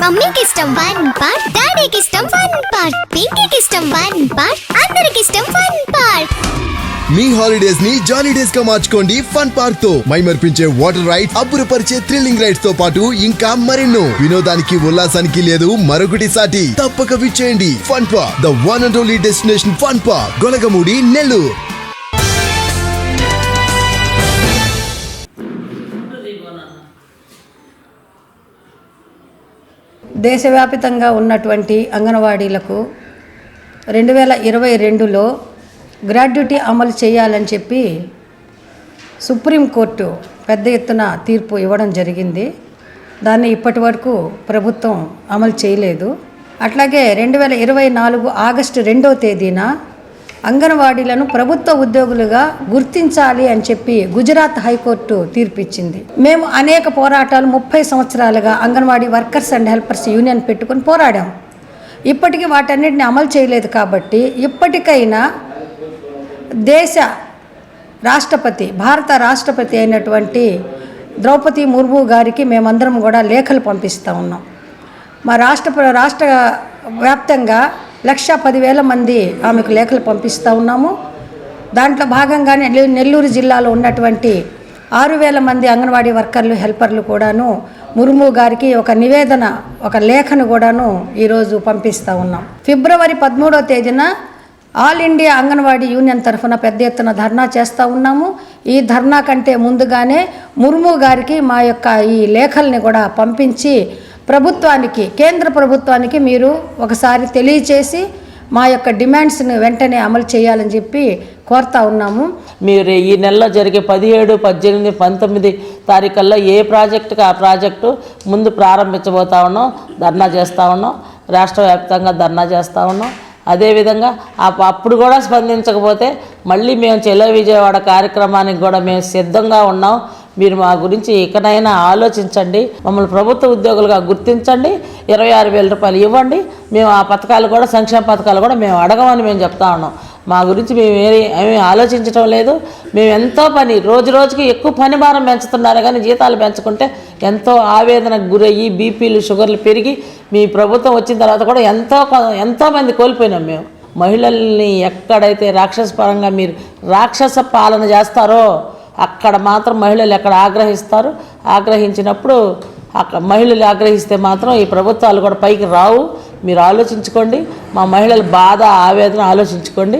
మమ్మీకి ఇష్టం one part, డాడీకి ఇష్టం వన్ పార్ట్, పింకీకి ఇష్టం వన్ పార్ట్, అందరికి ఇష్టం వన్ పార్ట్. మీ హాలిడేస్ ని జాలీ డేస్ గా మార్చుకోండి ఫన్ పార్క్ తో. మైమర్పించే వాటర్ రైడ్స్, అబ్బురపరిచే థ్రిల్లింగ్ రైడ్స్ తో పాటు ఇంకా మరెన్నో. వినోదానికి ఉల్లాసానికి లేదు మరొకటి సాటి. తప్పక విచ్చేయండి fun park, the one and only destination fun park, Golagamudi, Nellore. దేశవ్యాపితంగా ఉన్నటువంటి అంగన్వాడీలకు 2022లో గ్రాడ్యుటీ అమలు చేయాలని చెప్పి సుప్రీంకోర్టు పెద్ద ఎత్తున తీర్పు ఇవ్వడం జరిగింది. దాన్ని ఇప్పటి వరకు ప్రభుత్వం అమలు చేయలేదు. అట్లాగే 2024 ఆగస్టు 2వ తేదీన అంగన్వాడీలను ప్రభుత్వ ఉద్యోగులుగా గుర్తించాలి అని చెప్పి గుజరాత్ హైకోర్టు తీర్పిచ్చింది. మేము అనేక పోరాటాలు 30 సంవత్సరాలుగా anganwadi workers and helpers union పెట్టుకొని పోరాడాం. ఇప్పటికీ వాటన్నిటిని అమలు చేయలేదు. కాబట్టి ఇప్పటికైనా దేశ రాష్ట్రపతి, భారత రాష్ట్రపతి అయినటువంటి ద్రౌపది ముర్ము గారికి మేమందరం కూడా లేఖలు పంపిస్తూ ఉన్నాం. మా రాష్ట్ర వ్యాప్తంగా 1,10,000 మంది ఆమెకు లేఖలు పంపిస్తూ ఉన్నాము. దాంట్లో భాగంగానే నెల్లూరు జిల్లాలో ఉన్నటువంటి 6,000 మంది అంగన్వాడీ వర్కర్లు, హెల్పర్లు కూడాను ముర్ము గారికి ఒక నివేదన, ఒక లేఖను కూడాను ఈరోజు పంపిస్తూ ఉన్నాం. ఫిబ్రవరి 13వ తేదీన ఆల్ ఇండియా అంగన్వాడీ యూనియన్ తరఫున పెద్ద ఎత్తున ధర్నా చేస్తూ ఉన్నాము. ఈ ధర్నా కంటే ముందుగానే ముర్ము గారికి మా యొక్క ఈ లేఖల్ని కూడా పంపించి ప్రభుత్వానికి, కేంద్ర ప్రభుత్వానికి మీరు ఒకసారి తెలియచేసి మా యొక్క డిమాండ్స్ని వెంటనే అమలు చేయాలని చెప్పి కోరుతా ఉన్నాము. మీరు ఈ నెలలో జరిగే 17, 18, 19 తారీఖుల్లో ఏ ప్రాజెక్టుకి ఆ ప్రాజెక్టు ముందు ప్రారంభించబోతా ఉన్నాం, ధర్నా చేస్తూ ఉన్నాం. రాష్ట్ర వ్యాప్తంగా ధర్నా చేస్తూ ఉన్నాం. అదేవిధంగా అప్పుడు కూడా స్పందించకపోతే మళ్ళీ మేము చెలో విజయవాడ కార్యక్రమానికి కూడా మేము సిద్ధంగా ఉన్నాం. మీరు మా గురించి ఇకనైనా ఆలోచించండి, మమ్మల్ని ప్రభుత్వ ఉద్యోగులుగా గుర్తించండి, 26,000 రూపాయలు ఇవ్వండి. మేము ఆ పథకాలు కూడా, సంక్షేమ పథకాలు కూడా మేము అడగమని మేము చెప్తా ఉన్నాం. మా గురించి మేము ఏమీ ఆలోచించడం లేదు. మేము ఎంతో పని, రోజు రోజుకి ఎక్కువ పని భారం పెంచుతున్నారు కానీ జీతాలు పెంచుకుంటే ఎంతో ఆవేదనకు గురయ్యి బీపీలు, షుగర్లు పెరిగి మీ ప్రభుత్వం వచ్చిన తర్వాత కూడా ఎంతోమంది కోల్పోయినాం. మేము మహిళల్ని ఎక్కడైతే రాక్షస పరంగా మీరు రాక్షస పాలన చేస్తారో అక్కడ మాత్రం మహిళలు ఎక్కడ ఆగ్రహిస్తారు. ఆగ్రహించినప్పుడు అక్కడ మహిళలు ఆగ్రహిస్తే మాత్రం ఈ ప్రభుత్వాలు కూడా పైకి రావు. మీరు ఆలోచించుకోండి. మా మహిళల బాధ, ఆవేదన ఆలోచించుకోండి.